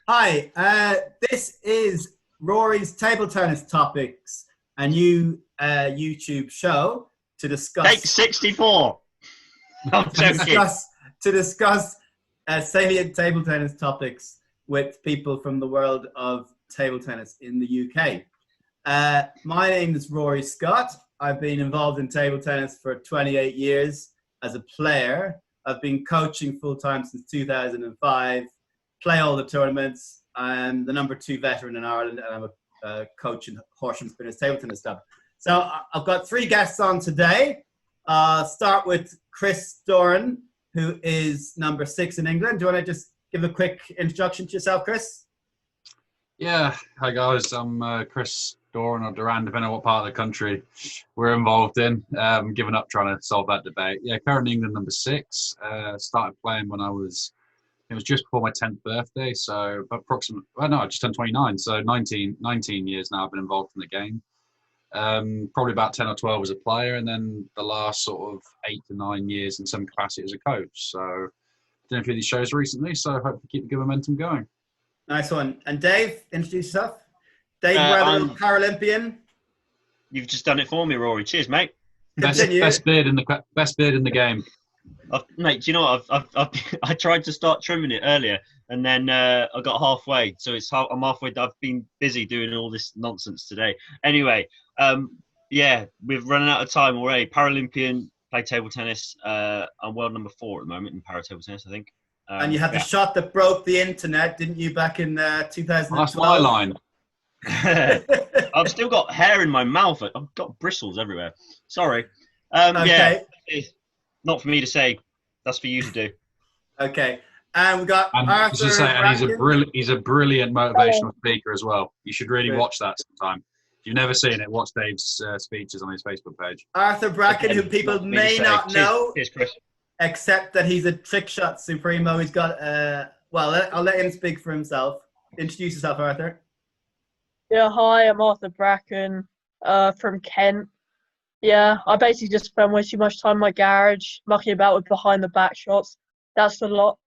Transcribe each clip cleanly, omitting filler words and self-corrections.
Hi, this is Rory's Table Tennis Topics, a new YouTube show to Take discuss 64. I'm to joking. discuss to discuss salient table tennis topics with people from the world of table tennis in the UK. My name is Rory Scott. I've been involved in table tennis for 28 years as a player. I've been coaching full time since 2005. Play all the tournaments. I'm the number 2 veteran in Ireland, and I'm a coach in Horsham Spinners table tennis club. So I've got 3 guests on today. Start with Chris Doran, who is number 6 in England. Do you want to just give a quick introduction to yourself, Chris? Yeah, hi guys. I'm Chris Doran or Duran, depending on what part of the country we're involved in. Giving up trying to solve that debate. Yeah, current England number 6. Started playing when it was just before my 10th birthday, so approximately, well, no, I just turned 29, so 19 years now I've been involved in the game. Probably about 10 or 12 as a player, and then the last sort of 8 to 9 years in some capacity as a coach. So, I've done a few of these shows recently, so I hope to keep the good momentum going. Nice one. And Dave, introduce yourself. Dave Weatherall, I'm, Paralympian. you've just done it for me, Rory. Cheers, mate. Continue. Best beard in the game. Mate, do you know what? I tried to start trimming it earlier, and then I got halfway. So I'm halfway. I've been busy doing all this nonsense today. Anyway, yeah, we're running out of time already. Paralympian, play table tennis. I'm world number 4 at the moment in para table tennis, I think. And you had the Yeah. shot that broke the internet, didn't you, back in Well, 2012? that's my line. I've still got hair in my mouth. I've got bristles everywhere. Sorry. Okay. Yeah, not for me to say. That's for you to do. Okay. And we got And Arthur just say, and Bracken. he's a brilliant motivational speaker as well. You should really Great. watch that sometime. If you've never seen it, watch Dave's speeches on his Facebook page. Arthur Bracken, who Again, people not for me to may say. not know, Cheers, Chris. except that he's a trick shot supremo. He's got, well, I'll let him speak for himself. Introduce yourself, Arthur. Yeah, hi, I'm Arthur Bracken, from Kent. Yeah, I basically just spend way too much time in my garage, mucking about with behind the back shots. That's a lot.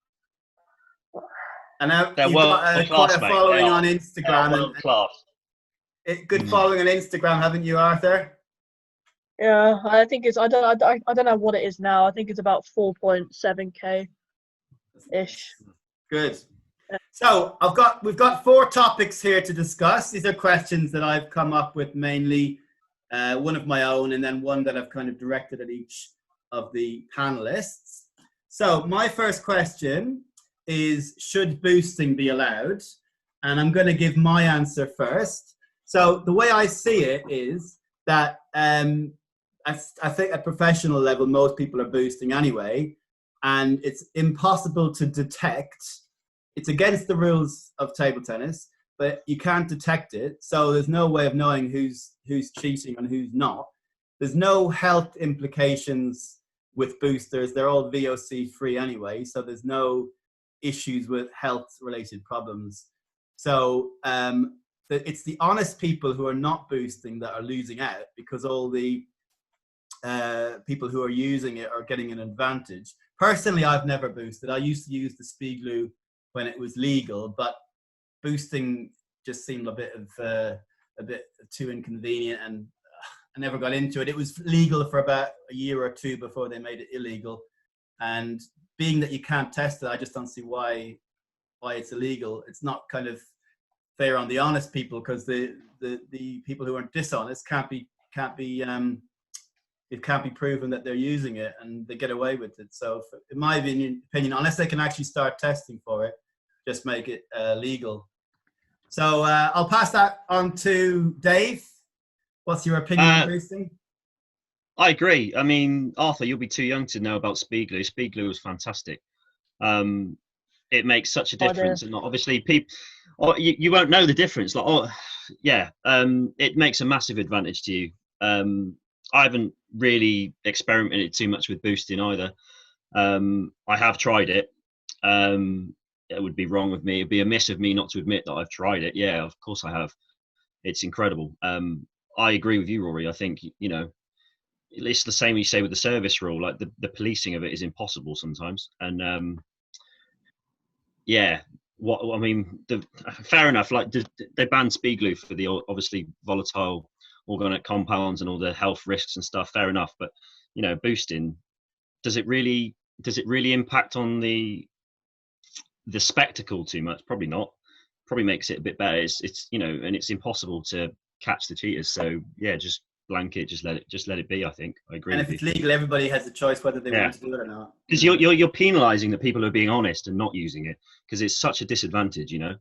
And now They're you've world got class, quite a mate. following They on are Instagram. world class. Good following on Instagram, haven't you, Arthur? Yeah, I think I don't know what it is now. I think it's about 4.7K ish. Good. So we've got 4 topics here to discuss. These are questions that I've come up with, mainly one of my own, and then one that I've kind of directed at each of the panelists. So my first question is, should boosting be allowed? And I'm going to give my answer first. So the way I see it is that I think at professional level, most people are boosting anyway, and it's impossible to detect. It's against the rules of table tennis, but you can't detect it. So there's no way of knowing who's cheating and who's not. There's no health implications with boosters. They're all VOC free anyway, so there's no issues with health related problems. So it's the honest people who are not boosting that are losing out, because all the people who are using it are getting an advantage. Personally, I've never boosted. I used to use the speed glue when it was legal, but boosting just seemed a bit too inconvenient, and I never got into it. It was legal for about a year or 2 before they made it illegal, and being that you can't test it, I just don't see why it's illegal. It's not kind of fair on the honest people, because the people who are dishonest it can't be proven that they're using it, and they get away with it. So in my opinion, unless they can actually start testing for it, just make it legal. So I'll pass that on to Dave. What's your opinion on boosting? I agree. I mean, Arthur, you'll be too young to know about speed glue. Speed glue was fantastic. It makes such a difference, and obviously people, you won't know the difference. It makes a massive advantage to you. I haven't really experimented too much with boosting either. I have tried it. It would be wrong of me. It'd be amiss of me not to admit that I've tried it. Yeah, of course I have. It's incredible. I agree with you, Rory. I think, it's the same you say with the service rule. Like the policing of it is impossible sometimes. And what I mean, fair enough. Like they banned speed glue for the obviously volatile organic compounds and all the health risks and stuff. Fair enough, but boosting, does it really impact on the spectacle too much? Probably not. Probably makes it a bit better. It's and it's impossible to catch the cheaters. So yeah, just blanket, just let it be. I think I agree. And if it's legal, everybody has the choice whether they want to do it or not. Because you're penalising the people who are being honest and not using it, because it's such a disadvantage. Yeah.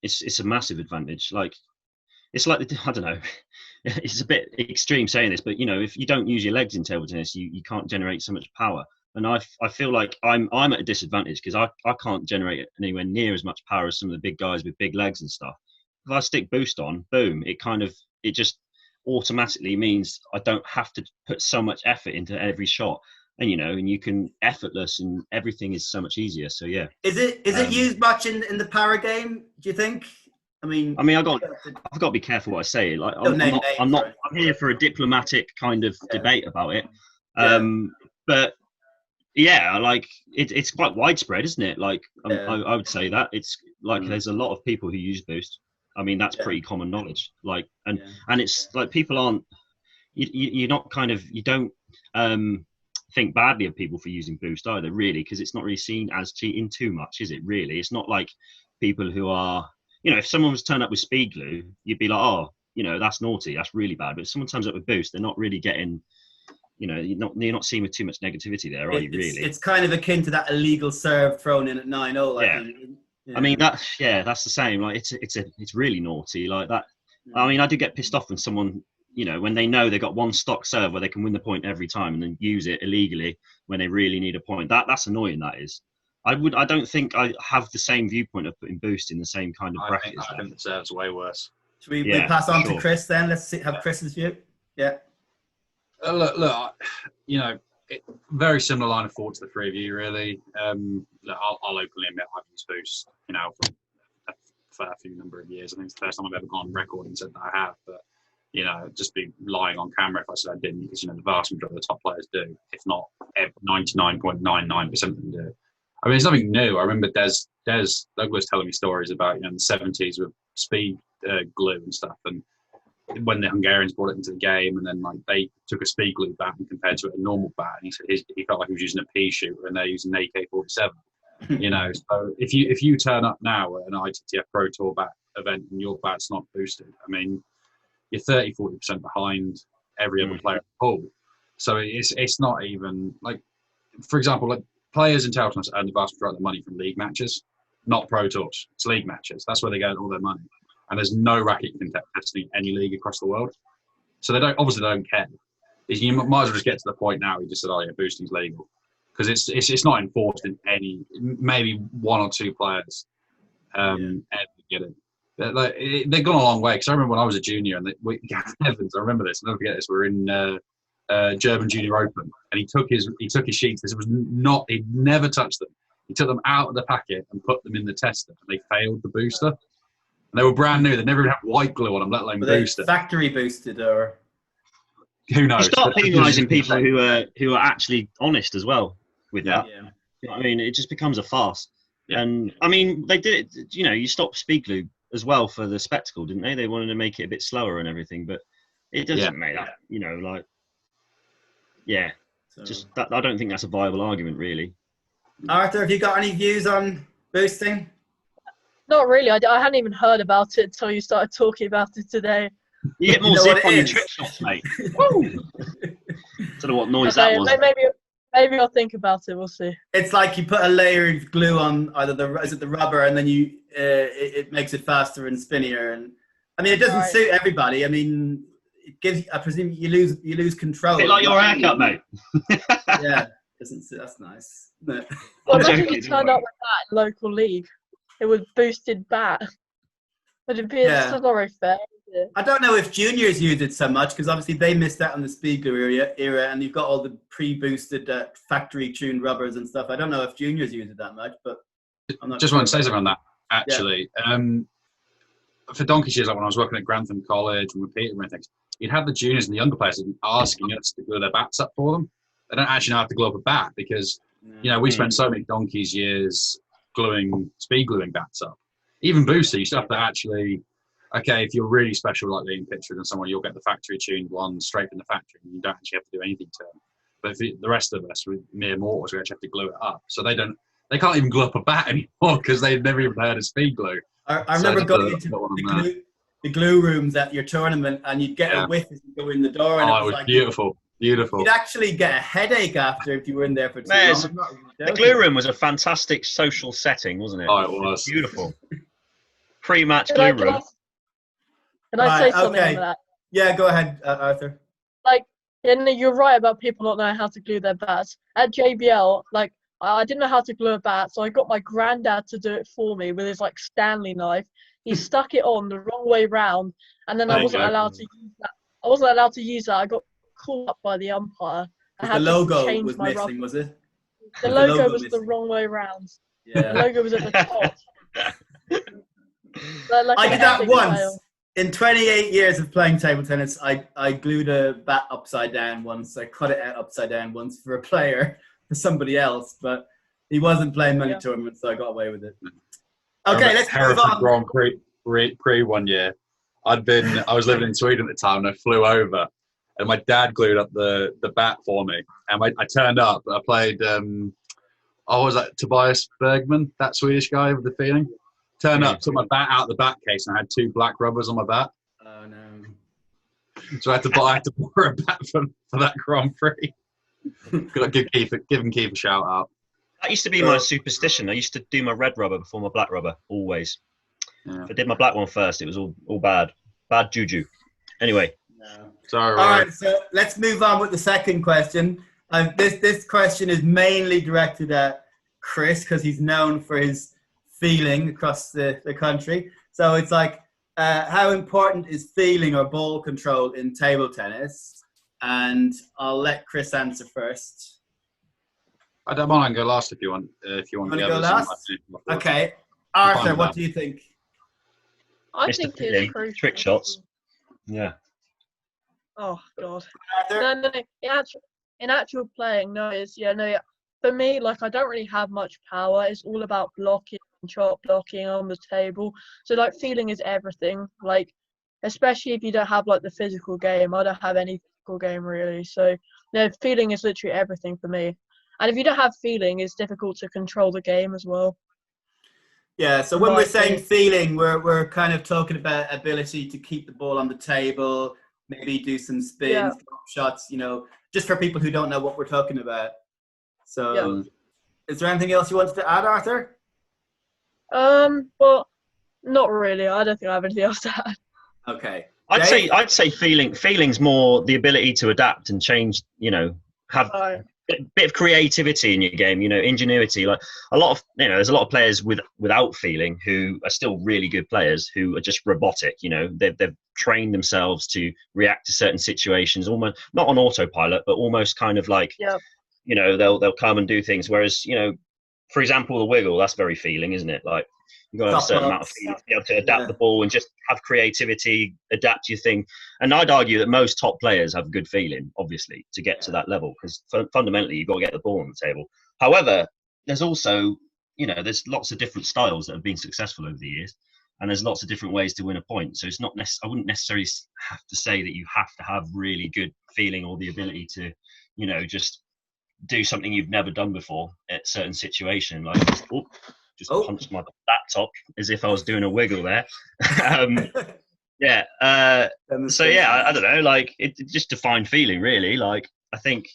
It's a massive advantage. Like it's like I don't know. It's a bit extreme saying this, but if you don't use your legs in table tennis, you can't generate so much power. And I feel like I'm at a disadvantage because I can't generate anywhere near as much power as some of the big guys with big legs and stuff. If I stick boost on, boom, it just automatically means I don't have to put so much effort into every shot. And and you can effortless, and everything is so much easier. So yeah. Is it used much in the para game, do you think? I mean, I've got to be careful what I say. Like, I'm here for a diplomatic kind of debate about it. But yeah, like it's quite widespread, isn't it? Like, I would say that it's like there's a lot of people who use boost. I mean, that's pretty common knowledge. Like, and it's like people aren't. You're not kind of you don't think badly of people for using boost either, really, because it's not really seen as cheating too much, is it? Really, it's not like people who are. If someone was turned up with speed glue, you'd be like, oh, that's naughty, that's really bad. But if someone turns up with boost, they're not really getting, you're not seeing with too much negativity there, are you? Really, it's kind of akin to that illegal serve thrown in at 9-0. I mean that's the same. Like it's really naughty like that. I mean, I do get pissed off when someone, when they know they got one stock serve where they can win the point every time and then use it illegally when they really need a point. That's annoying. That is. I don't think I have the same viewpoint of putting boost in the same kind of bracket. I think the serve's way worse. Should we pass on to Chris then? Let's have Chris's view. Yeah. Look, very similar line of thought to the three of you, really. Look, I'll openly admit I've used boost, for a fair few number of years. I think it's the first time I've ever gone on record and said that I have, but just be lying on camera if I said I didn't, because the vast majority of the top players do, if not 99.99% of them do. I mean, it's nothing new. I remember Des Douglas telling me stories about, in the 70s with speed glue and stuff. And when the Hungarians brought it into the game, and then they took a speed glue bat and compared to a normal bat, and he said he felt like he was using a pea shooter and they're using an AK-47. So if you turn up now at an ITTF Pro Tour bat event and your bat's not boosted, I mean, you're 30-40% behind every other player in the pool. So it's not even like, for example, players in table tennis earn the vast majority of their money from league matches, not pro tours. It's league matches. That's where they get all their money. And there's no racket contesting any league across the world. So they don't care. You might as well just get to the point now. He just said, "Oh yeah, boosting's legal," because it's not enforced in any. Maybe one or two players get it. They've gone a long way. Because I remember when I was a junior, and Evans, I remember this. I'll never forget this. We're in German Junior Open, and he took his sheets. He'd never touched them. He took them out of the packet and put them in the tester, and they failed the booster. And they were brand new. They never even had white glue on them, let alone booster. Factory boosted, or who knows? You start penalising people who are actually honest as well with that. Yeah. You know what I mean? It just becomes a farce. Yeah. And I mean, they did it. You stopped speed glue as well for the spectacle, didn't they? They wanted to make it a bit slower and everything, but it doesn't make that. Just that. I don't think that's a viable argument, really. Arthur, have you got any views on boosting? Not really. I hadn't even heard about it until you started talking about it today. You get more zip on your trick shots, mate. Don't know what noise that was. Maybe I'll think about it. We'll see. It's like you put a layer of glue on either the rubber, and then it makes it faster and spinnier. And I mean, it doesn't suit everybody. I mean, it gives. I presume you lose control. A bit like your haircut, mate. Yeah, doesn't suit. That's nice. Well, imagine you turned up with that in local league. It was boosted bat. But it'd be not very fair. I don't know if juniors use it so much, because obviously they missed out on the speed glue era, and you've got all the pre-boosted factory-tuned rubbers and stuff. I don't know if juniors use it that much, but I'm not just want to say something on that, actually. Yeah. For donkey's years, like when I was working at Grantham College and with Peter and things, you'd have the juniors and the younger players asking us to glue their bats up for them. They don't actually know how to glue up a bat, because we spent so many donkey's years speed gluing bats up. Even booster, you still have to actually. Okay, if you're really special like Liam Pitchford and someone, you'll get the factory tuned one straight from the factory, and you don't actually have to do anything to them. But if the rest of us, with mere mortals, we actually have to glue it up. So they can't even glue up a bat anymore because they've never even heard of speed glue. I remember going into the glue rooms at your tournament, and you'd get a whiff as you go in the door. And it was like beautiful. Beautiful. You'd actually get a headache after if you were in there for too long. The glue room was a fantastic social setting, wasn't it? Oh, it was. Beautiful. Pre-match glue room. Can I say something on that? Yeah, go ahead, Arthur. Like, you're right about people not knowing how to glue their bats. At JBL, like, I didn't know how to glue a bat, so I got my granddad to do it for me with his, like, Stanley knife. He stuck it on the wrong way round, and then I wasn't allowed to use that. I wasn't allowed to use that. I got called up by the umpire. The logo was missing, was it? The logo was the wrong way round. Yeah. The logo was at the top. I did that once. In 28 years of playing table tennis, I glued a bat upside down once. I cut it out upside down once for a player, for somebody else, but he wasn't playing many tournaments, so I got away with it. Okay, let's move on. Grand Prix one year. I was living in Sweden at the time, and I flew over, and my dad glued up the bat for me. And I turned up. I played, was that Tobias Bergman, that Swedish guy with the feeling? Turned up, took my bat out of the bat case, and I had 2 black rubbers on my bat. Oh no! So I had to borrow a bat for that Grand Prix. Give him Keith a shout out. That used to be my superstition. I used to do my red rubber before my black rubber, always. Yeah. If I did my black one first, it was all bad juju. Anyway, sorry. All right, so let's move on with the second question. This question is mainly directed at Chris because he's known for his feeling across the country. So it's like, how important is feeling or ball control in table tennis? And I'll let Chris answer first. I don't mind. I can go last if you want. If you want to go last. Okay, Arthur, what do you think? I think it's crucial. Trick shots. Yeah. Oh God. Arthur? No. In actual playing, for me, like, I don't really have much power. It's all about blocking and shot blocking on the table. So, like, feeling is everything. Like, especially if you don't have, like, the physical game. I don't have any physical game, really. So, feeling is literally everything for me. And if you don't have feeling, it's difficult to control the game as well. Yeah, so when we're saying feeling, we're kind of talking about ability to keep the ball on the table, maybe do some spins, shots, just for people who don't know what we're talking about. So, is there anything else you wanted to add, Arthur? Well, not really. I don't think I have anything else to add. Okay. I'd say feeling's more the ability to adapt and change, have a bit of creativity in your game, ingenuity. Like there's a lot of players without feeling who are still really good players who are just robotic. They've trained themselves to react to certain situations, almost not on autopilot, but almost kind of like, they'll come and do things. Whereas, for example, the wiggle, that's very feeling, isn't it? Like, you've got to have a certain amount of feeling to be able to adapt the ball and just have creativity, adapt your thing. And I'd argue that most top players have good feeling, obviously, to get to that level, because fundamentally you've got to get the ball on the table. However, there's also, there's lots of different styles that have been successful over the years, and there's lots of different ways to win a point. So it's not I wouldn't necessarily have to say that you have to have really good feeling or the ability to, just do something you've never done before at certain situation, like just punch my laptop as if I was doing a wiggle there. I don't know, like it just define feeling really. Like I think,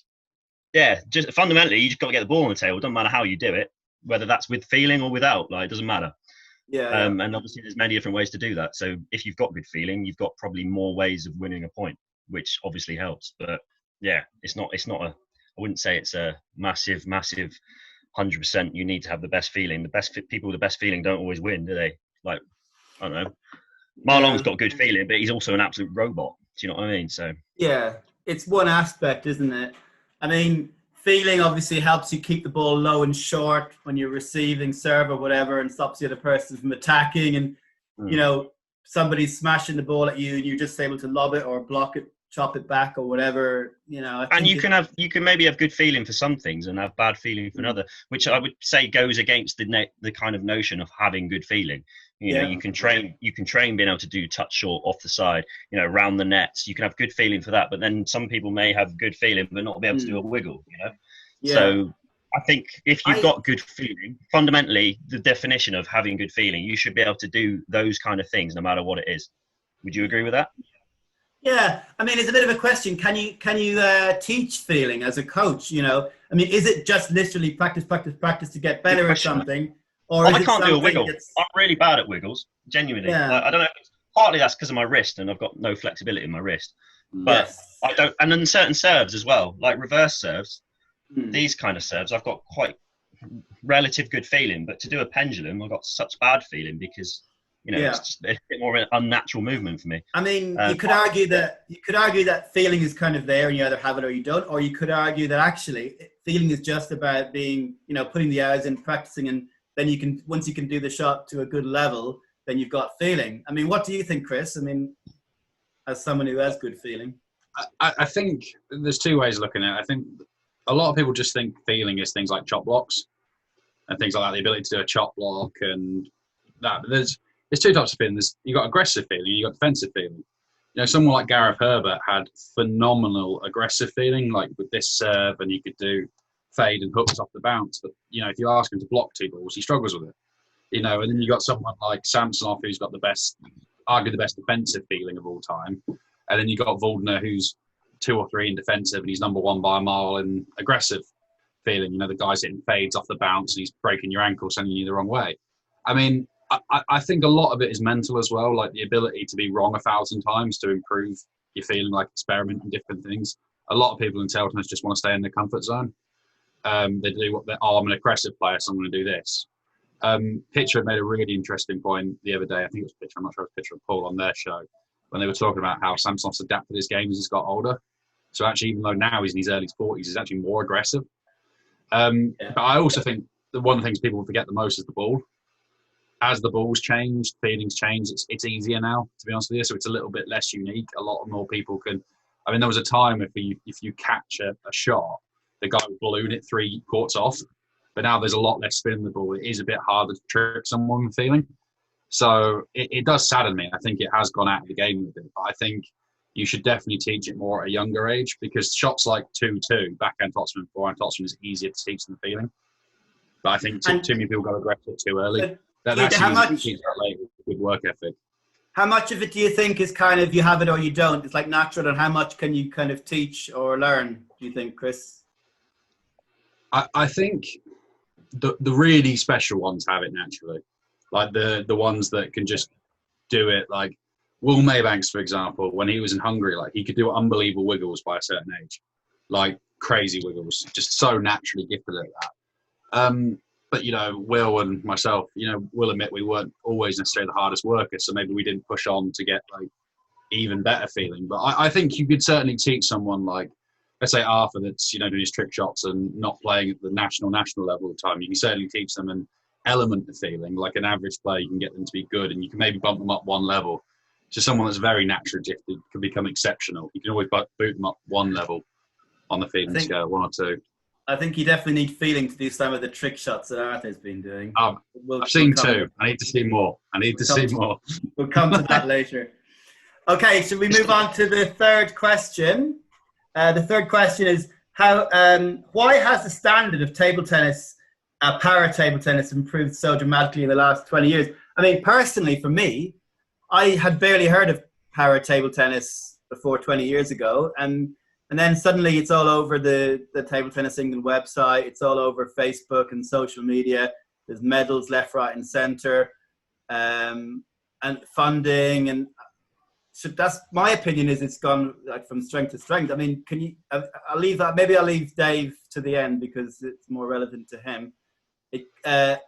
just fundamentally you just got to get the ball on the table. It doesn't matter how you do it, whether that's with feeling or without. Like it doesn't matter. And obviously there's many different ways to do that. So if you've got good feeling, you've got probably more ways of winning a point, which obviously helps. But it's not I wouldn't say it's a massive 100%. You need to have the best feeling. The best people with the best feeling don't always win, do they? Like, I don't know. Marlon's got good feeling, but he's also an absolute robot. Do you know what I mean? So it's one aspect, isn't it? I mean, feeling obviously helps you keep the ball low and short when you're receiving serve or whatever, and stops the other person from attacking. And somebody's smashing the ball at you, and you're just able to lob it or block it chop it back or whatever, you know. And you can maybe have good feeling for some things and have bad feeling for another, which I would say goes against the kind of notion of having good feeling. You know, you can train being able to do touch short off the side, you know, around the nets. You can have good feeling for that, but then some people may have good feeling but not be able to do a wiggle, you know. So I think if you've got good feeling, fundamentally the definition of having good feeling, you should be able to do those kind of things no matter what it is. Would you agree with that? Yeah, I mean, it's a bit of a question. Can you teach feeling as a coach? You know, I mean, is it just literally practice to get better at something, or I can't do a wiggle. I'm really bad at wiggles, genuinely. Yeah. Like, I don't know. Partly that's because of my wrist, and I've got no flexibility in my wrist. But I don't, and then certain serves as well, like reverse serves. These kind of serves, I've got quite relative good feeling. But to do a pendulum, I've got such bad feeling because, you know, it's just a bit more of an unnatural movement for me. I mean, you could argue that feeling is kind of there, and you either have it or you don't, or you could argue that actually feeling is just about being, you know, putting the hours in, practicing, and then once you can do the shot to a good level, then you've got feeling. I mean, what do you think, Chris? I mean, as someone who has good feeling, I think there's two ways of looking at it. I think a lot of people just think feeling is things like chop blocks and things like that, the ability to do a chop block and that. But there's two types of feeling. You've got aggressive feeling, and you've got defensive feeling. You know, someone like Gareth Herbert had phenomenal aggressive feeling, like with this serve, and he could do fade and hooks off the bounce. But, you know, if you ask him to block two balls, he struggles with it. You know, and then you got someone like Samsonov, who's got arguably the best defensive feeling of all time. And then you got Waldner, who's 2 or 3 in defensive, and he's number 1 by a mile in aggressive feeling. You know, the guy's hitting fades off the bounce, and he's breaking your ankle, sending you the wrong way. I mean, I think a lot of it is mental as well, like the ability to be wrong 1,000 times to improve your feeling, like experimenting different things. A lot of people in table tennis just want to stay in their comfort zone. They do what I'm an aggressive player, so I'm going to do this. Pitcher made a really interesting point the other day. I think it was Pitcher, I'm not sure if it was Pitcher or Paul on their show, when they were talking about how Samsonov's adapted his game as he's got older. So actually, even though now he's in his early 40s, he's actually more aggressive. But I also think that one of the things people forget the most is the ball. As the ball's changed, feelings change, it's easier now, to be honest with you. So it's a little bit less unique. A lot more people can. I mean, there was a time if you catch a shot, the guy would balloon it 3 courts off. But now there's a lot less spin in the ball. It is a bit harder to trick someone with feeling. So it does sadden me. I think it has gone out of the game a bit. But I think you should definitely teach it more at a younger age, because shots like 2-2, backhand topspin, forehand topspin is easier to teach than feeling. But I think too many people go aggressive too early. That's good work ethic. How much of it do you think is kind of you have it or you don't? It's like natural, and how much can you kind of teach or learn, do you think, Chris? I think the really special ones have it naturally. Like the ones that can just do it. Like Will Maybanks, for example, when he was in Hungary, like he could do unbelievable wiggles by a certain age. Like crazy wiggles, just so naturally gifted at that. But, you know, Will and myself, you know, we'll admit we weren't always necessarily the hardest workers, so maybe we didn't push on to get, like, even better feeling. But I think you could certainly teach someone like, let's say Arthur that's, you know, doing his trick shots and not playing at the national level at the time. You can certainly teach them an element of feeling. Like an average player, you can get them to be good, and you can maybe bump them up 1 level. So someone that's very naturally gifted can become exceptional. You can always boot them up 1 level on the feeling scale, 1 or 2. I think you definitely need feeling to do some of the trick shots that Arthur's been doing. I've seen 2. I need to see more. We'll come to that later. Okay, so we move on to the third question. The third question is why has the standard of table tennis, para table tennis, improved so dramatically in the last 20 years? I mean, personally, for me, I had barely heard of para table tennis before 20 years ago, and then suddenly it's all over the Table Tennis England website. It's all over Facebook and social media. There's medals left, right, and centre, and funding. And so that's my opinion. Is it's gone like from strength to strength. I mean, can you? I'll leave that. Maybe I'll leave Dave to the end because it's more relevant to him.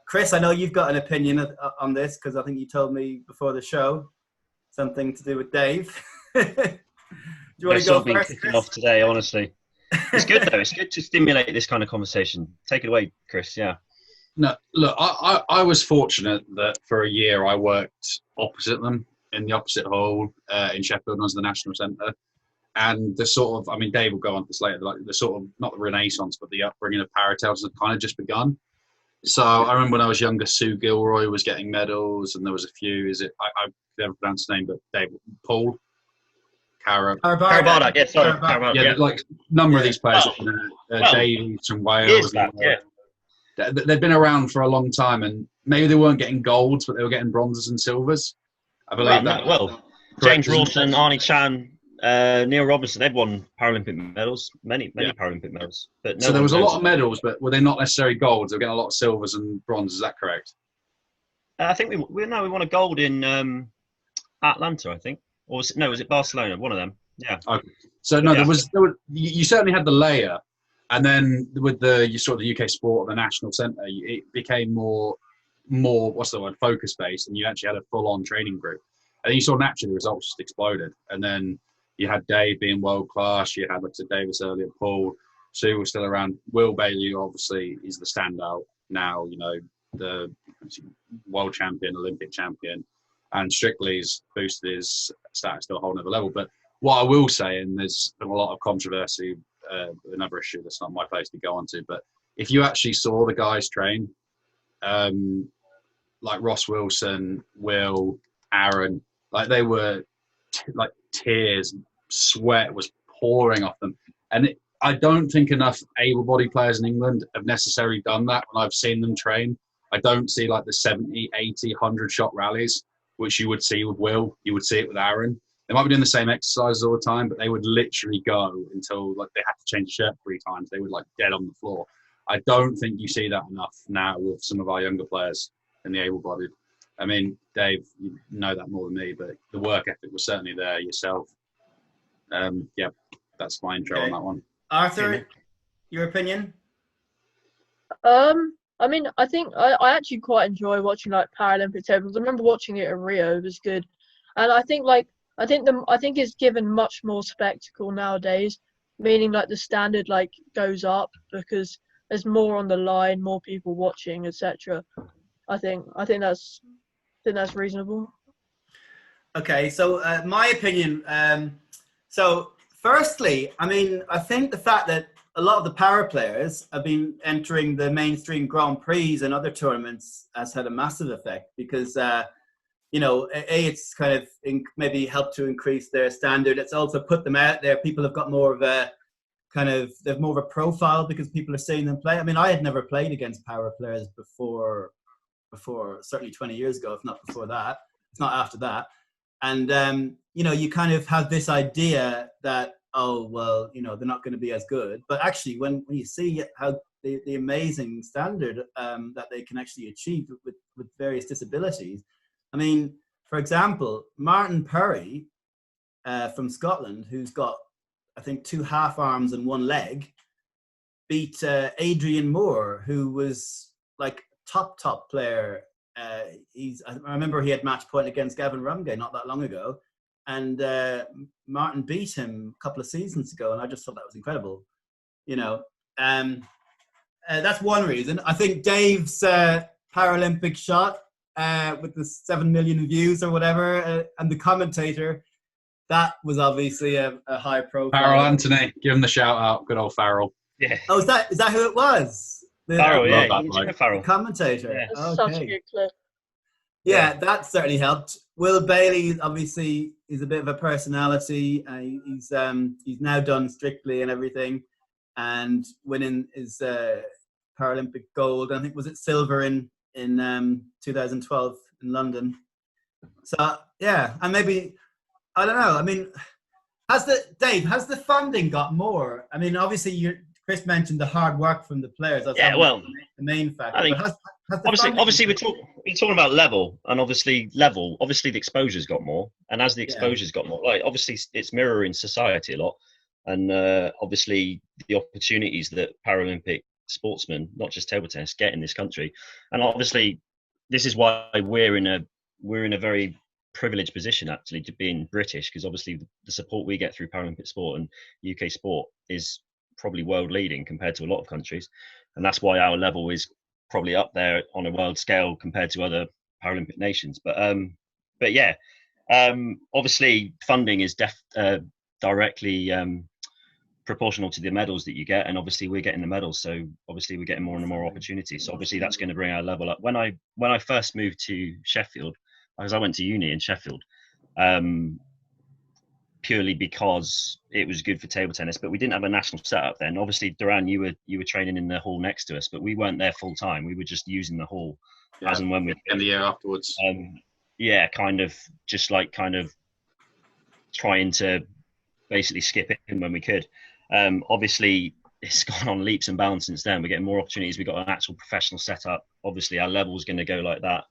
Chris, I know you've got an opinion on this because I think you told me before the show something to do with Dave. Do you want to go first, kicking off today, honestly. It's good, though. It's good to stimulate this kind of conversation. Take it away, Chris. Yeah. No, look, I was fortunate that for a year I worked opposite them in the opposite hall in Sheffield. I was the National Centre. and the sort of, I mean, Dave will go on to this later, like the sort of, not the renaissance, but the upbringing of paratails had kind of just begun. So I remember when I was younger, Sue Gilroy was getting medals, and there was a few. I never pronounce his name, but Dave, Paul Carabarda, yeah, sorry, Carabarda, yeah, yeah. like a number of these players, Well, Davies from years Wales, back, yeah. they've been around for a long time, and maybe they weren't getting golds, but they were getting bronzes and silvers. I believe that. Well, James Rawson, Arnie Chan, Neil Robinson, they've won Paralympic medals, many Paralympic medals. But no, so there was a lot of medals, but were they not necessarily golds? They were getting a lot of silvers and bronzes. Is that correct? I think we won a gold in Atlanta, I think, or was it Barcelona? One of them. Yeah. Okay. So no, there was you certainly had the layer, and then with the UK sport, the national centre, it became more what's the word, focus based, and you actually had a full on training group, and then you saw naturally the results just exploded, and then you had Dave being world class, you had, like I said, Davis earlier, Paul, Sue was still around, Will Bailey obviously is the standout now, the world champion, Olympic champion, and Strictly's boosted his status to a whole nother level. But what I will say, and there's been a lot of controversy, another issue that's not my place to go on to, but if you actually saw the guys train, like Ross Wilson, Will, Aaron, like they were like tears, sweat was pouring off them. And I don't think enough able-bodied players in England have necessarily done that when I've seen them train. I don't see like the 70, 80, 100 shot rallies, which you would see with Will, you would see it with Aaron. They might be doing the same exercises all the time, but they would literally go until like they had to change the shirt 3 times. They would like dead on the floor. I don't think you see that enough now with some of our younger players in the able-bodied. I mean, Dave, you know that more than me, but the work ethic was certainly there yourself. Yeah, that's my intro on that one. Arthur, your opinion? I mean, I think I actually quite enjoy watching like Paralympic tables. I remember watching it in Rio; it was good, and I think it's given much more spectacle nowadays. Meaning like the standard like goes up because there's more on the line, more people watching, etc. I think that's reasonable. Okay, so my opinion. So firstly, I mean, I think the fact that a lot of the power players have been entering the mainstream Grand Prix and other tournaments has had a massive effect because, it's kind of maybe helped to increase their standard. It's also put them out there. People have got more of a they've more of a profile because people are seeing them play. I mean, I had never played against power players before certainly 20 years ago, if not before that. It's not after that. And, you kind of have this idea that, oh, well, they're not going to be as good. But actually, when you see how the amazing standard that they can actually achieve with various disabilities. I mean, for example, Martin Purry from Scotland, who's got, I think, 2 half arms and 1 leg, beat Adrian Moore, who was like top player. I remember he had match point against Gavin Rumgay not that long ago, and Martin beat him a couple of seasons ago, and I just thought that was incredible. That's one reason. I think Dave's Paralympic shot with the 7 million views or whatever, and the commentator, that was obviously a high profile. Farrell Anthony, give him the shout out. Good old Farrell. Yeah. Oh, is that who it was? Farrell, yeah, the commentator. Yeah. Okay. Such a good clip. Yeah, that certainly helped. Will Bailey, obviously, is a bit of a personality. He's now done Strictly and everything, and winning his Paralympic gold. I think was it silver in 2012 in London. So yeah, and maybe I don't know. I mean, has the funding got more? I mean, obviously Chris mentioned the hard work from the players. That's the main factor. I think obviously we're talking about level, and obviously the exposure's got more, and as the exposure's got more, like obviously it's mirroring society a lot, and obviously the opportunities that Paralympic sportsmen, not just table tennis, get in this country, and obviously this is why we're in a very privileged position actually to being British, because obviously the support we get through Paralympic sport and UK sport is probably world leading compared to a lot of countries, and that's why our level is probably up there on a world scale compared to other Paralympic nations. But yeah, obviously funding is directly proportional to the medals that you get, and obviously we're getting the medals, so obviously we're getting more and more opportunities. So obviously that's going to bring our level up. When I first moved to Sheffield, because I went to uni in Sheffield, purely because it was good for table tennis, but we didn't have a national setup then. Obviously, Duran, you were training in the hall next to us, but we weren't there full time. We were just using the hall as and when we in the year afterwards. Yeah, kind of trying to basically skip it in when we could. Obviously, it's gone on leaps and bounds since then. We're getting more opportunities. We've got an actual professional setup. Obviously, our level is going to go like that.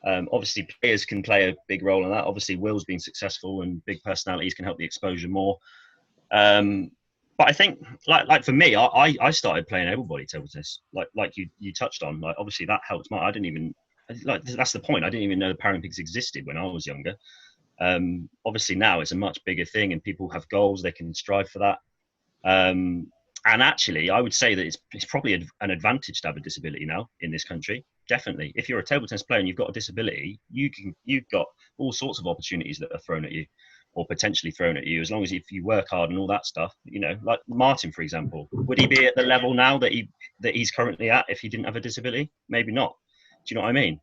Obviously, players can play a big role in that. Obviously, Will's been successful, and big personalities can help the exposure more. But I think, like for me, I started playing able-bodied table tennis, like you touched on. Like, obviously, that helped. I didn't even that's the point. I didn't even know the Paralympics existed when I was younger. Obviously, now it's a much bigger thing, and people have goals. They can strive for that. And actually, I would say that it's probably an advantage to have a disability now in this country. Definitely, if you're a table tennis player and you've got a disability, you've got all sorts of opportunities that are thrown at you, or potentially thrown at you, as long as if you work hard and all that stuff. You know, like Martin, for example, would he be at the level now that he's currently at if he didn't have a disability? Maybe not. Do you know what I mean?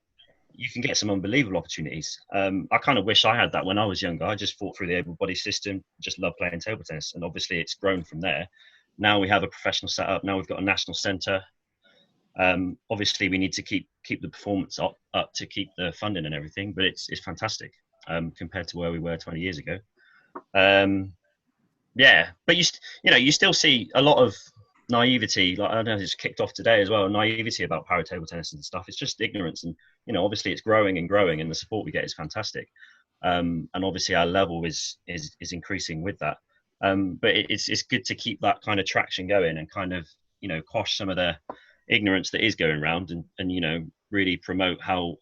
You can get some unbelievable opportunities. I kind of wish I had that when I was younger. I just fought through the able-body system, just loved playing table tennis, and obviously it's grown from there. Now we have a professional setup. Now we've got a national centre. Obviously, we need to keep the performance up to keep the funding and everything. But it's fantastic compared to where we were 20 years ago. Yeah, but you still see a lot of naivety. Like, I don't know, it's kicked off today as well. Naivety about para table tennis and stuff. It's just ignorance, and obviously it's growing and growing, and the support we get is fantastic. And obviously our level is increasing with that. But it's good to keep that kind of traction going and kind of quash some of the ignorance that is going around, and really promote how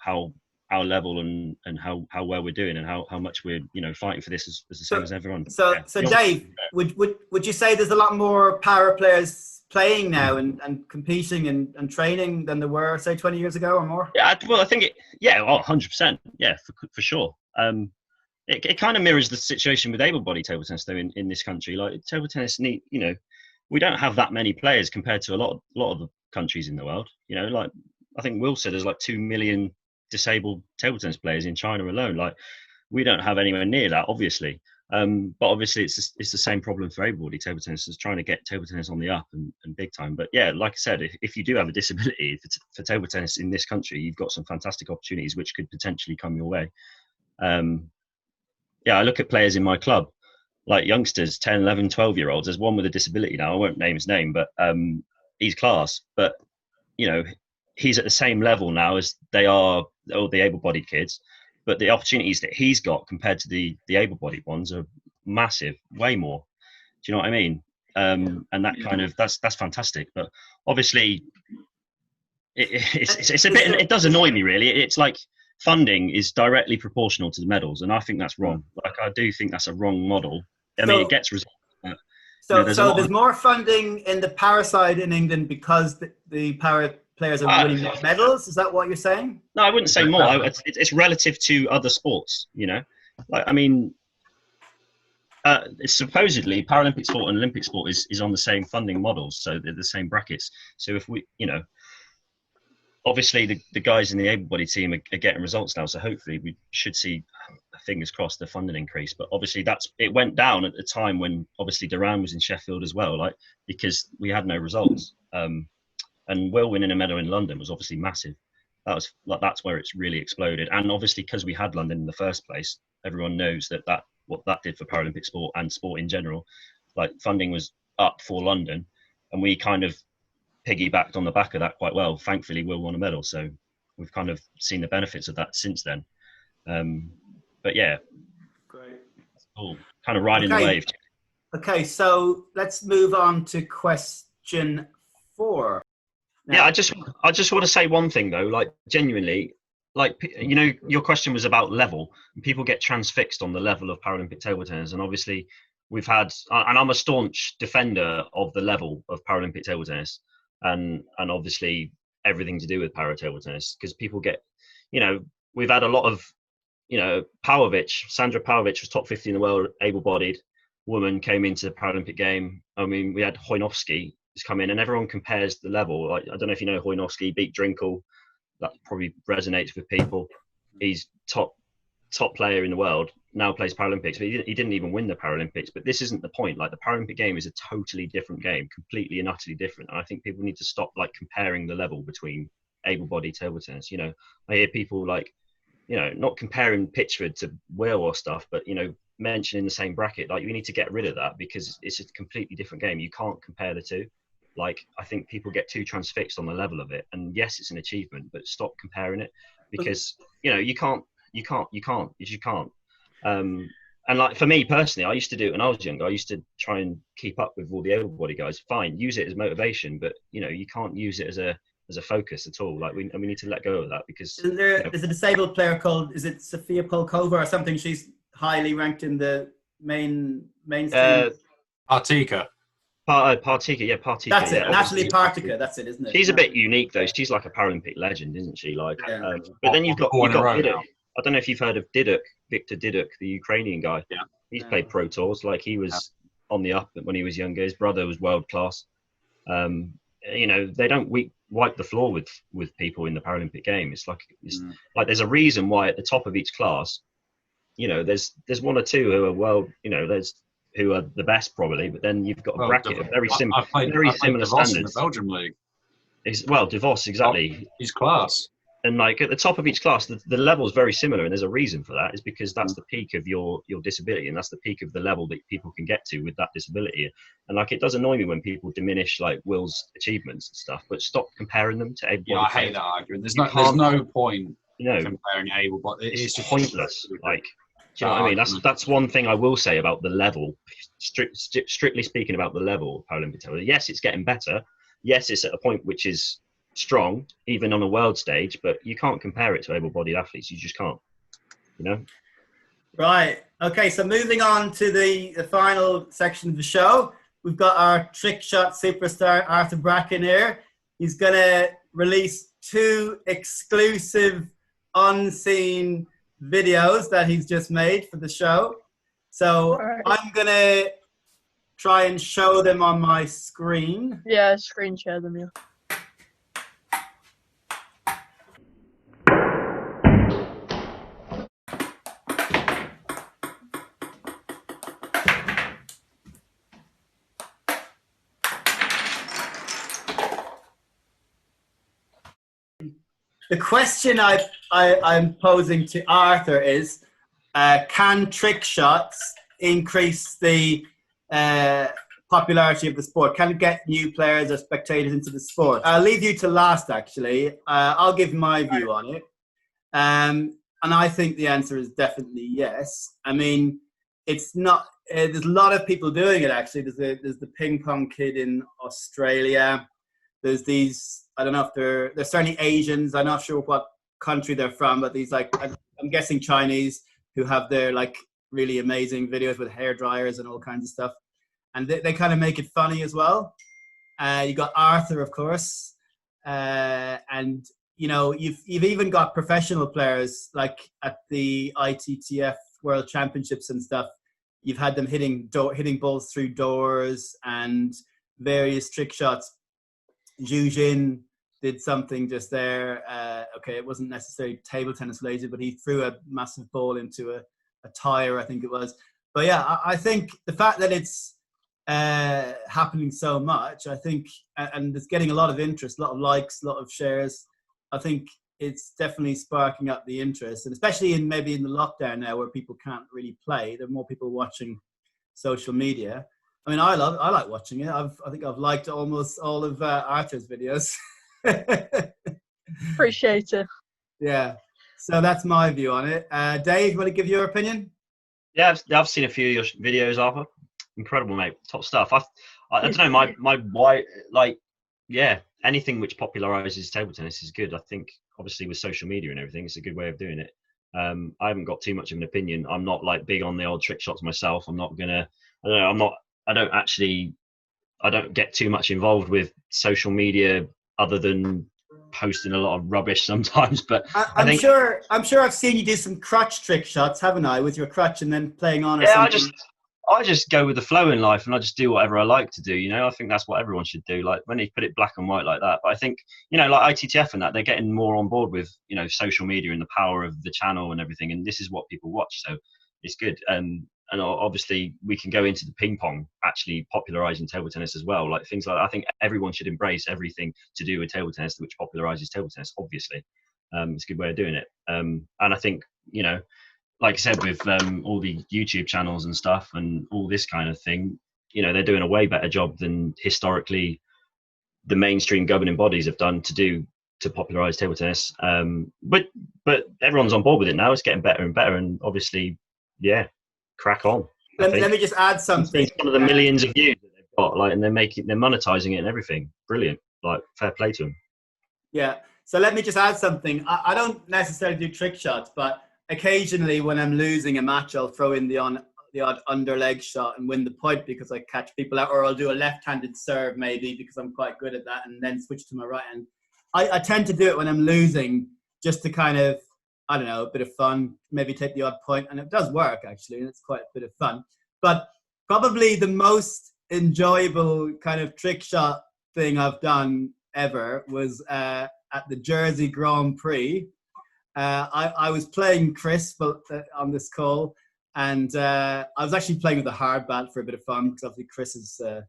our level and how well we're doing, and how much we're fighting for this as the same as everyone. So Dave, would you say there's a lot more para players playing now and competing and training than there were, say, 20 years ago or more? Yeah, well, I think 100%. Yeah, for sure. It kind of mirrors the situation with able-bodied table tennis, though, in this country. Like, table tennis, we don't have that many players compared to a lot of the countries in the world. Like, I think Will said there's like 2 million disabled table tennis players in China alone. Like, we don't have anywhere near that, obviously. But obviously it's the same problem for able-bodied table tennis, is trying to get table tennis on the up and big time. But yeah, like I said, if you do have a disability for table tennis in this country, you've got some fantastic opportunities which could potentially come your way. I look at players in my club, like youngsters, 10, 11, 12-year-olds. There's one with a disability now. I won't name his name, but he's class. But, he's at the same level now as they are, all the able-bodied kids. But the opportunities that he's got compared to the able-bodied ones are massive, way more. Do you know what I mean? And that kind of, that's fantastic. But obviously, it's a bit, it does annoy me, really. It's like, funding is directly proportional to the medals, and I think that's wrong. Like, I do think that's a wrong model. I mean, it gets results. There's more funding in the para side in England because the para players are winning more medals. Is that what you're saying? No, I wouldn't say more. It's relative to other sports. Like, I mean, it's supposedly Paralympic sport and Olympic sport is on the same funding models, so they're the same brackets. So if we, obviously the guys in the able-bodied team are getting results now, so hopefully we should see, fingers crossed, the funding increase. But obviously it went down at the time when obviously Duran was in Sheffield as well, like, because we had no results. And Will winning a medal in London was obviously massive. That's where it's really exploded. And obviously, because we had London in the first place, everyone knows what that did for Paralympic sport and sport in general. Like, funding was up for London, and we kind of piggybacked on the back of that quite well. Thankfully, Will won a medal, so we've kind of seen the benefits of that since then. But yeah, great. Cool. Kind of riding the wave. Okay, so let's move on to question 4. Now, I just want to say one thing though, like, genuinely, like, your question was about level, and people get transfixed on the level of Paralympic table tennis, and obviously we've had, and I'm a staunch defender of the level of Paralympic table tennis. And obviously everything to do with para table tennis, because people get, we've had a lot of, Sandra Pavlovich was top 50 in the world, able-bodied. woman came into the Paralympic game. I mean, we had Hoynovsky has come in, and everyone compares the level. Like, I don't know if you know Hoynovsky, beat Drinkel. That probably resonates with people. He's top player in the world, now plays Paralympics, but he didn't even win the Paralympics. But this isn't the point. Like, the Paralympic game is a totally different game, completely and utterly different. And I think people need to stop like comparing the level between able-bodied table tennis. You know, I hear people like, you know, not comparing Pitchford to Will or stuff, but, you know, mentioning the same bracket. Like, we need to get rid of that because it's a completely different game. You can't compare the two. Like, I think people get too transfixed on the level of it. And yes, it's an achievement, but stop comparing it because, you know, you can't. And like, for me personally, I used to do it when I was younger. I used to try and keep up with all the able-bodied guys. Fine, use it as motivation, but, you know, you can't use it as a focus at all. Like, we need to let go of that because there's a disabled player called, is it Sofia Polkova or something? She's highly ranked in the mainstream. Artika. Partika, yeah, Partika. That's it, yeah, Natalie Partika. That's it, isn't it? She's a bit unique though. She's like a Paralympic legend, isn't she? Like, yeah. But then you've got Diduk. I don't know if you've heard of Diduk, Victor Diduk, the Ukrainian guy. Yeah, he's played pro tours. Like, he was on the up when he was younger. His brother was world class. You know, they don't wipe the floor with people in the Paralympic game. It's like like there's a reason why at the top of each class, you know, there's one or two who are who are the best probably, but then you've got a bracket of very similar standards. In the Belgium league. DeVos, exactly. He's class. And like at the top of each class, the level is very similar, and there's a reason for that. Is because that's the peak of your disability, and that's the peak of the level that people can get to with that disability. And like, it does annoy me when people diminish like Will's achievements and stuff, but stop comparing them to able-bodied. Yeah, I hate that argument. There's no point, you know, comparing able-bodied. It's just pointless. Like, do you know what I mean? That's one thing I will say about the level. Strictly speaking, about the level of Paralympic tennis. Yes, it's getting better. Yes, it's at a point which is strong, even on a world stage, but you can't compare it to able-bodied athletes. You just can't, you know? Right. Okay, so moving on to the final section of the show. We've got our trick shot superstar, Arthur Bracken, here. He's going to release 2 exclusive, unseen videos that he's just made for the show. So I'm going to try and show them on my screen. Yeah, screen share them, yeah. The question I'm posing to Arthur is, can trick shots increase the popularity of the sport? Can it get new players or spectators into the sport? I'll leave you to last, actually. I'll give my view on it. And I think the answer is definitely yes. I mean, it's not, there's a lot of people doing it, actually. There's the ping pong kid in Australia. There's these, I don't know if they're certainly Asians. I'm not sure what country they're from, but these, like, I'm guessing Chinese, who have their like really amazing videos with hair dryers and all kinds of stuff. And they kind of make it funny as well. You got Arthur, of course. And, you know, you've even got professional players like at the ITTF World Championships and stuff. You've had them hitting balls through doors and various trick shots. Zhu Jin did something just there. Okay, it wasn't necessarily table tennis related, but he threw a massive ball into a tire, I think it was. But yeah, I think the fact that it's happening so much, I think, and it's getting a lot of interest, a lot of likes, a lot of shares. I think it's definitely sparking up the interest, and especially maybe in the lockdown now where people can't really play, there are more people watching social media. I mean, I like watching it. I think I've liked almost all of Arthur's videos. Appreciate it. Yeah. So that's my view on it. Dave, you want to give your opinion? Yeah, I've seen a few of your videos, Arthur. Incredible, mate. Top stuff. I don't know. My why, like, yeah, anything which popularizes table tennis is good. I think obviously with social media and everything, it's a good way of doing it. I haven't got too much of an opinion. I'm not like big on the old trick shots myself. I'm not gonna. I don't get too much involved with social media other than posting a lot of rubbish sometimes. But I'm sure I've seen you do some crutch trick shots, haven't I, with your crutch and then playing on or something? I just go with the flow in life, and I just do whatever I like to do. You know, I think that's what everyone should do. Like when you put it black and white like that. But I think, you know, like ITTF and that, they're getting more on board with, you know, social media and the power of the channel and everything. And this is what people watch, so it's good. And obviously we can go into the ping pong actually popularizing table tennis as well. Like things like that. I think everyone should embrace everything to do with table tennis, which popularizes table tennis. Obviously, it's a good way of doing it. And I think, you know, like I said, with all the YouTube channels and stuff and all this kind of thing, you know, they're doing a way better job than historically the mainstream governing bodies have done to popularize table tennis. But everyone's on board with it now. It's getting better and better, and obviously, yeah, crack on. Let me just add something. It's one of the millions of views that they've got, like, and they're monetizing it and everything. Brilliant. Like, fair play to them. Yeah. So let me just add something. I don't necessarily do trick shots, but occasionally when I'm losing a match, I'll throw in the odd underleg shot and win the point because I catch people out, or I'll do a left-handed serve maybe because I'm quite good at that, and then switch to my right hand. I tend to do it when I'm losing, just to kind of, I don't know, a bit of fun, maybe take the odd point, and it does work actually, and it's quite a bit of fun. But probably the most enjoyable kind of trick shot thing I've done ever was at the Jersey Grand Prix. I was playing Chris on this call, and I was actually playing with a hard bat for a bit of fun because obviously Chris is a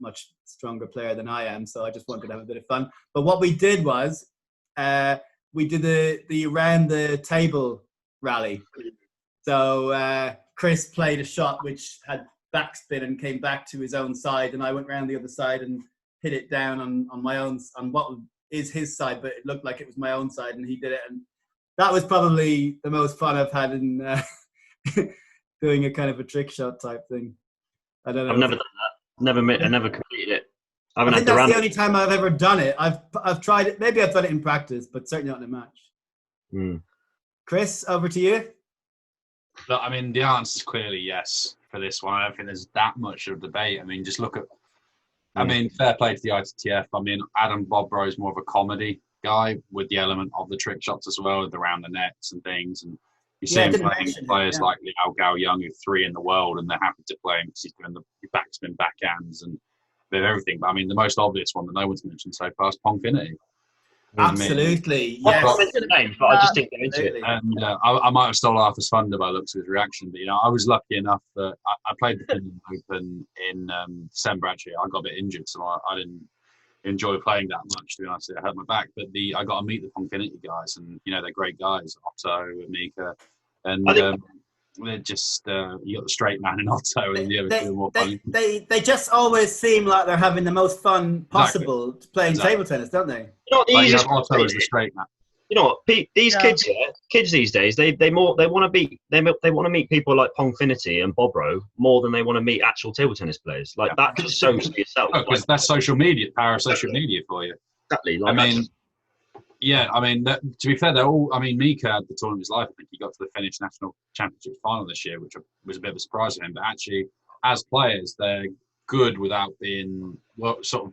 much stronger player than I am, so I just wanted to have a bit of fun. But what we did was we did the round the table rally. So Chris played a shot which had backspin and came back to his own side, and I went round the other side and hit it down on my own, on what is his side, but it looked like it was my own side, and he did it. And that was probably the most fun I've had in doing a kind of a trick shot type thing. I don't know. I've never done that. I never completed it. I think that's the only time I've ever done it. I've tried it. Maybe I've done it in practice, but certainly not in a match. Chris, over to you. Look, I mean, the answer is clearly yes for this one. I don't think there's that much of a debate. I mean, just look at. I mean, fair play to the ITTF. I mean, Adam Bobrow is more of a comedy guy with the element of the trick shots as well, around the nets and things. And you see him playing players like Liao Gao Young, who's 3 in the world, and they're happy to play him because he's doing the backspin backhands and with everything. But I mean, the most obvious one that no one's mentioned so far is Pongfinity. Absolutely, yes. But I just didn't go into it. And I might have stolen Arthur's thunder by looks of his reaction, but you know, I was lucky enough that I played the Finland Open in December. Actually, I got a bit injured, so I didn't enjoy playing that much. To be honest, I hurt my back. But I got to meet the Pongfinity guys, and you know, they're great guys, Otto, Mika, and they're just you got the straight man in Otto, and the other two are more fun. They just always seem like they're having the most fun possible playing table tennis, don't they? You know what the easiest Otto is the straight man. You know what? These kids these days, they want to meet people like Pongfinity and Bobrow more than they want to meet actual table tennis players. Like that just shows for yourself. Because that's social media, power of social media for you. Exactly. Like I mean, to be fair, they're all. I mean, Mika had the tournament of his life. I think he got to the Finnish National Championship final this year, which was a bit of a surprise for him. But actually, as players, they're good without being sort of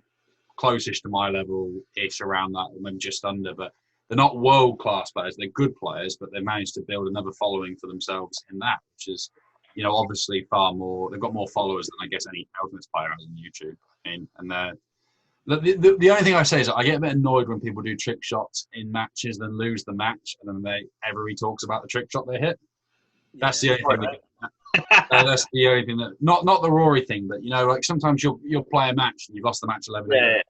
closest to my level-ish, around that, or maybe just under. But they're not world-class players. They're good players, but they managed to build another following for themselves in that, which is, you know, obviously far more. They've got more followers than I guess any tennis player has on YouTube. I mean, and they're. The only thing I say is I get a bit annoyed when people do trick shots in matches, then lose the match, and then everybody talks about the trick shot they hit. That's the only thing. That's the only thing that not the Rory thing, but you know, like sometimes you'll play a match and you've lost the match 11-8, like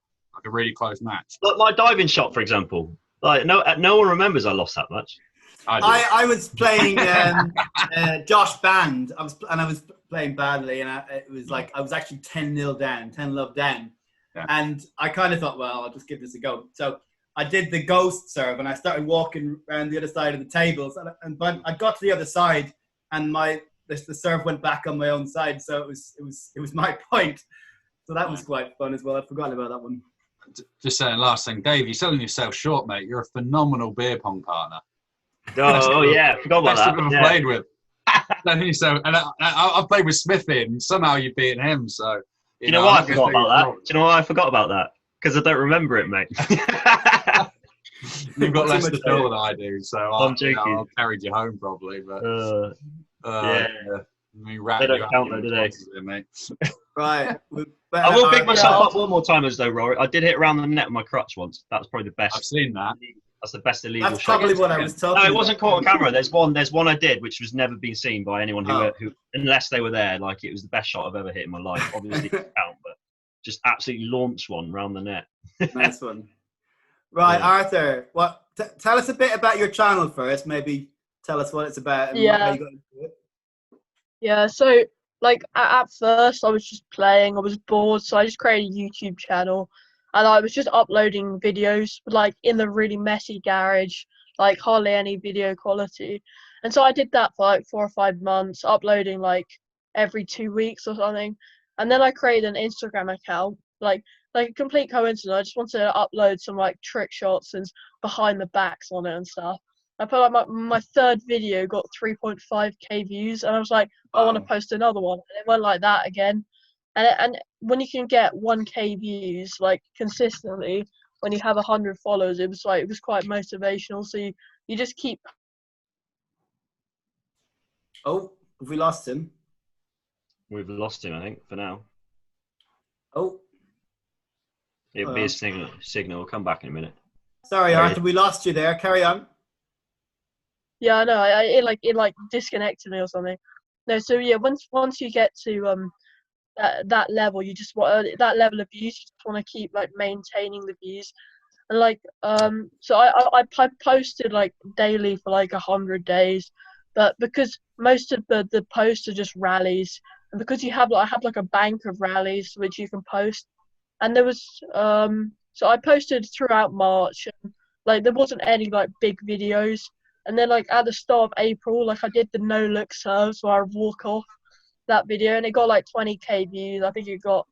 a really close match. Like my diving shot, for example. Like no one remembers I lost that much. I was playing Josh Band. I was playing badly, and it was like I was actually 10-0 down, 10-love down. Yeah. And I kind of thought, well, I'll just give this a go. So I did the ghost serve, and I started walking around the other side of the tables. But I got to the other side, and the serve went back on my own side. So it was my point. So that was quite fun as well. I'd forgotten about that one. Just saying, last thing, Dave, you're selling yourself short, mate. You're a phenomenal beer pong partner. Oh yeah, forgot about that. Best I've ever played with. And I've played with Smithy, and somehow you've beaten him. So. You know why I forgot about that? Do you know why I forgot about that? Because I don't remember it, mate. You've got less to tell than I do, so I'm joking. I'll carry you home probably. But yeah. We They don't count though, do they? Mate. Right. I will pick myself up one more time as though, Rory. I did hit around the net with my crutch once. That was probably the best. I've seen that. That's the best illegal That's shot. probably what I was talking No, about. it wasn't caught on camera. There's one I did, which was never been seen by anyone who, unless they were there. Like, it was the best shot I've ever hit in my life. Obviously, it doesn't count, but just absolutely launched one round the net. Nice one. Right, Yeah. Arthur. Tell us a bit about your channel first. Maybe tell us what it's about and how you got into it. Yeah, so like at first I was just playing, I was bored, so I just created a YouTube channel and I was just uploading videos like in the really messy garage, like hardly any video quality. And so I did that for like 4 or 5 months, uploading like every 2 weeks or something. And then I created an Instagram account, like a complete coincidence. I just wanted to upload some like trick shots and behind the backs on it and stuff. I put like my third video got 3.5k views, and I was like, I want to post another one. And it went like that again. And when you can get 1k views like consistently, when you have 100 followers, it was quite motivational. So you just keep. Oh, have we lost him? We've lost him, I think, for now. Oh. It'll be a signal. We'll come back in a minute. Sorry, Arthur, we lost you there. Carry on. Yeah, I know. It disconnected me or something. No, so yeah, once you get to that level, you just want that level of views. You just want to keep like maintaining the views, and like so I posted like daily for like 100 days, but because most of the posts are just rallies, and because I have like a bank of rallies which you can post, and there was so I posted throughout March, and like there wasn't any like big videos. And then, like, at the start of April, like, I did the no-look serves where I walk off that video, and it got, like, 20k views. I think it got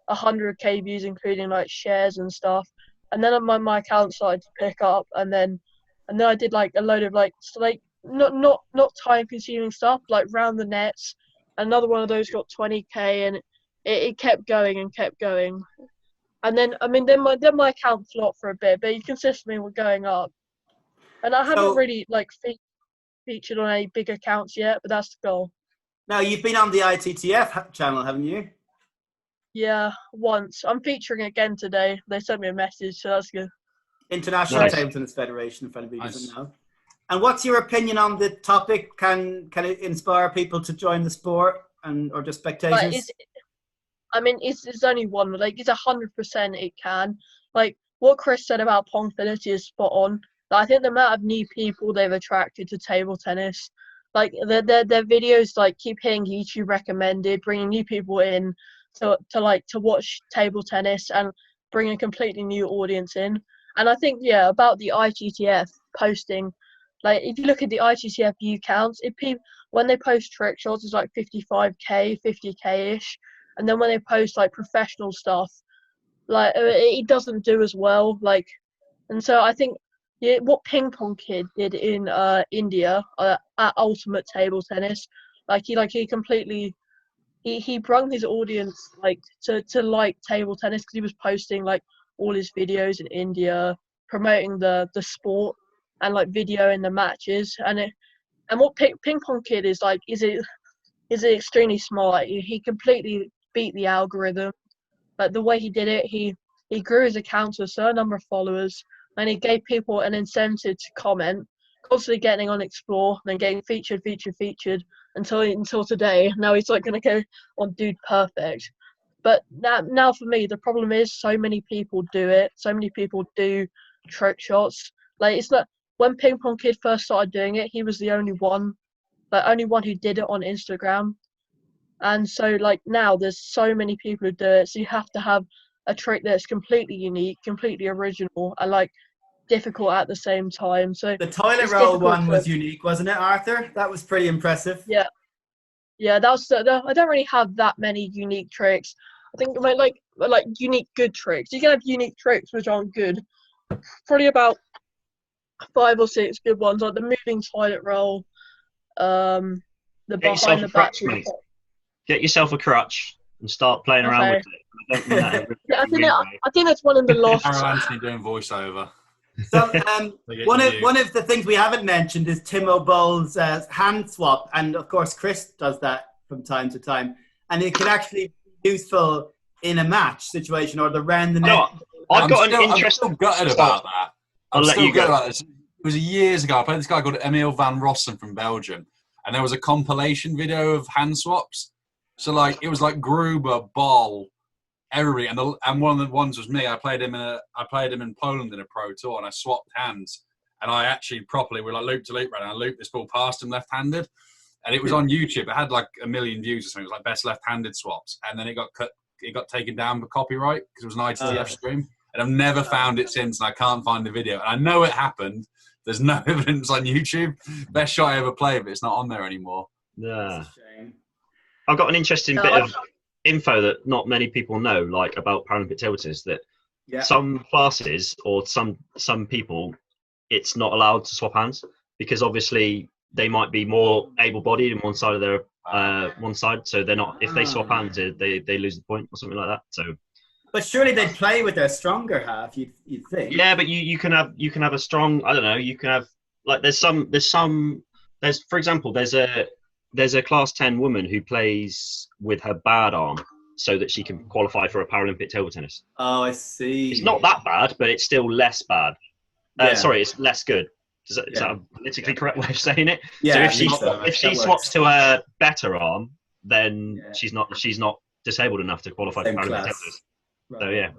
100k views, including, like, shares and stuff. And then my account started to pick up, and then I did, like, a load of, like, so, like not time-consuming stuff, like, round the nets. Another one of those got 20k, and it kept going and kept going. And then, then my account flopped for a bit, but it consistently was going up. And I haven't really like featured on any big accounts yet, but that's the goal. Now, you've been on the ITTF channel, haven't you? Yeah, once. I'm featuring again today. They sent me a message, so that's good. International Table Tennis Federation, if anybody doesn't know. And what's your opinion on the topic? Can it inspire people to join the sport or just spectators? It's only one. Like, it's 100% it can. Like, what Chris said about Pongfinity is spot on. I think the amount of new people they've attracted to table tennis, like their videos, like keep hitting YouTube recommended, bringing new people in to watch table tennis and bring a completely new audience in. And I think about the ITTF posting, like if you look at the ITTF view counts, when they post trick shots, it's like 55k, 50k ish, and then when they post like professional stuff, like it doesn't do as well. Like, and so I think. Yeah, what Ping Pong Kid did in India at Ultimate Table Tennis, he completely he brung his audience like to like table tennis because he was posting like all his videos in India promoting the sport and like videoing the matches and what Ping Pong Kid is like is extremely smart. He completely beat the algorithm. Like the way he did it, he grew his account to a certain number of followers. And he gave people an incentive to comment, constantly getting on Explore, and then getting featured until today. Now he's like going to go on Dude Perfect. But now for me, the problem is so many people do it. So many people do trick shots. Like it's not when Ping Pong Kid first started doing it, he was the only one who did it on Instagram. And so like now there's so many people who do it. So you have to have a trick that's completely unique, completely original, and like difficult at the same time. So the toilet roll one was unique, wasn't it, Arthur? That was pretty impressive. Yeah, that was. I don't really have that many unique tricks. I think like unique good tricks. You can have unique tricks which aren't good. Probably about 5 or 6 good ones, like the moving toilet roll, the behind the back. Get yourself a crutch and start playing around with it. I don't mean that I think that's one of the last. Anthony doing voiceover. So one of the things we haven't mentioned is Timo Boll's hand swap, and of course Chris does that from time to time, and it could actually be useful in a match situation or the round the net. No, I've got an I'm interesting. still gutted about that. I'll let you go. About this. It was years ago. I played this guy called Emil van Rossum from Belgium, and there was a compilation video of hand swaps. So like it was like Gruber, Ball, everybody, and one of the ones was me. I played him in Poland in a pro tour, and I swapped hands, and I actually properly were like loop to loop, right? And I looped this ball past him left-handed, and it was on YouTube. It had like 1 million views or something. It was like best left-handed swaps, and then it got cut. It got taken down for copyright because it was an ITTF stream, and I've never found it since, and I can't find the video. And I know it happened. There's no evidence on YouTube. Best shot I ever played, but it's not on there anymore. Yeah. I've got an interesting bit of info that not many people know, like about Paralympic table tennis, that some classes or some people, it's not allowed to swap hands because obviously they might be more able-bodied in one side of their one side, so they're not. If they swap hands, they lose the point or something like that. So. But surely they'd play with their stronger half. You'd think. Yeah, but you can have a strong. I don't know. You can have like there's for example there's a class 10 woman who plays with her bad arm so that she can qualify for a Paralympic table tennis. Oh, I see. It's not that bad, but it's still less bad. Sorry, it's less good. Is that a politically correct way of saying it? Yeah. So if she swaps to a better arm, then she's not disabled enough to qualify for Paralympic table tennis. Right. So yeah,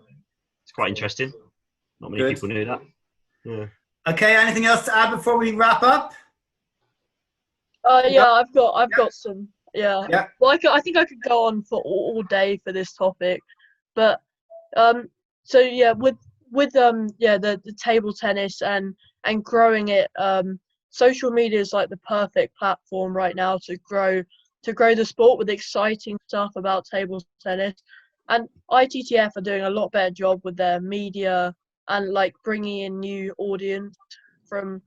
it's quite interesting. Not many people knew that. Yeah. Okay. Anything else to add before we wrap up? I've got some. Yeah. Well, I think I could go on for all day for this topic, but so yeah, with the table tennis and growing it, social media is like the perfect platform right now to grow the sport with exciting stuff about table tennis, and ITTF are doing a lot better job with their media and like bringing in new audience from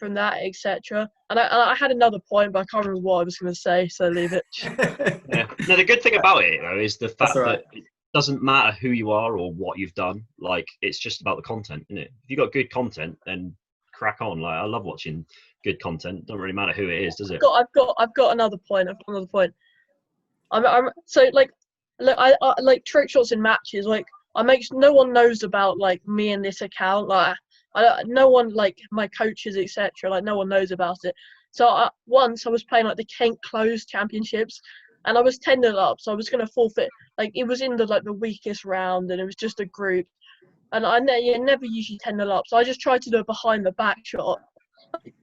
that, etc. And I had another point, but I can't remember what I was going to say, so leave it. Yeah. No, the good thing about it though is the fact that it doesn't matter who you are or what you've done. Like it's just about the content, isn't it? If you got good content, then crack on. Like I love watching good content. Don't really matter who it is, does it? I've got another point. I'm so like, look, I like trick shots in matches. Like no one knows about like me and this account. Like no one, like my coaches, etc. Like no one knows about it. So once I was playing like the Kent Close Championships, and I was 10-0 up, so I was going to forfeit. Like it was in the weakest round, and it was just a group, and I never usually 10-0 up, so I just tried to do a behind the back shot,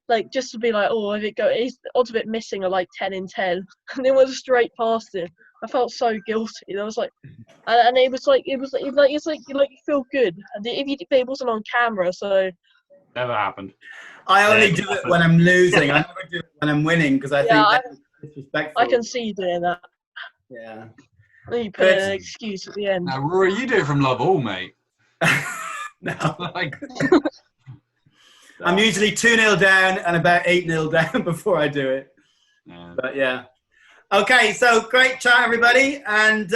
like just to be like, oh, if it go, the odds of it missing are like 10 in 10, and it was straight past it. I felt so guilty. I was like, and it was like you feel good. And it wasn't on camera, so. Never happened. I only do it when I'm losing. I never do it when I'm winning because I think that's disrespectful. I can see you doing that. Yeah. Then you put in an excuse at the end. Now, Rory, you do it from love all, mate. No. Like, I'm usually 2-0 down and about 8-0 down before I do it. Yeah. But yeah. Okay, so great chat, everybody. And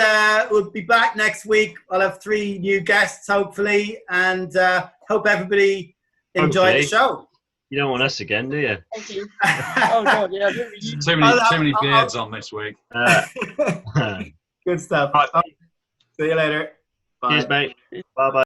we'll be back next week. I'll have 3 new guests, hopefully. And hope everybody enjoyed the show. You don't want us again, do you? Thank you. Oh, God, yeah. Too many beards on this week. Good stuff. Right. See you later. Bye. Cheers, mate. Bye-bye.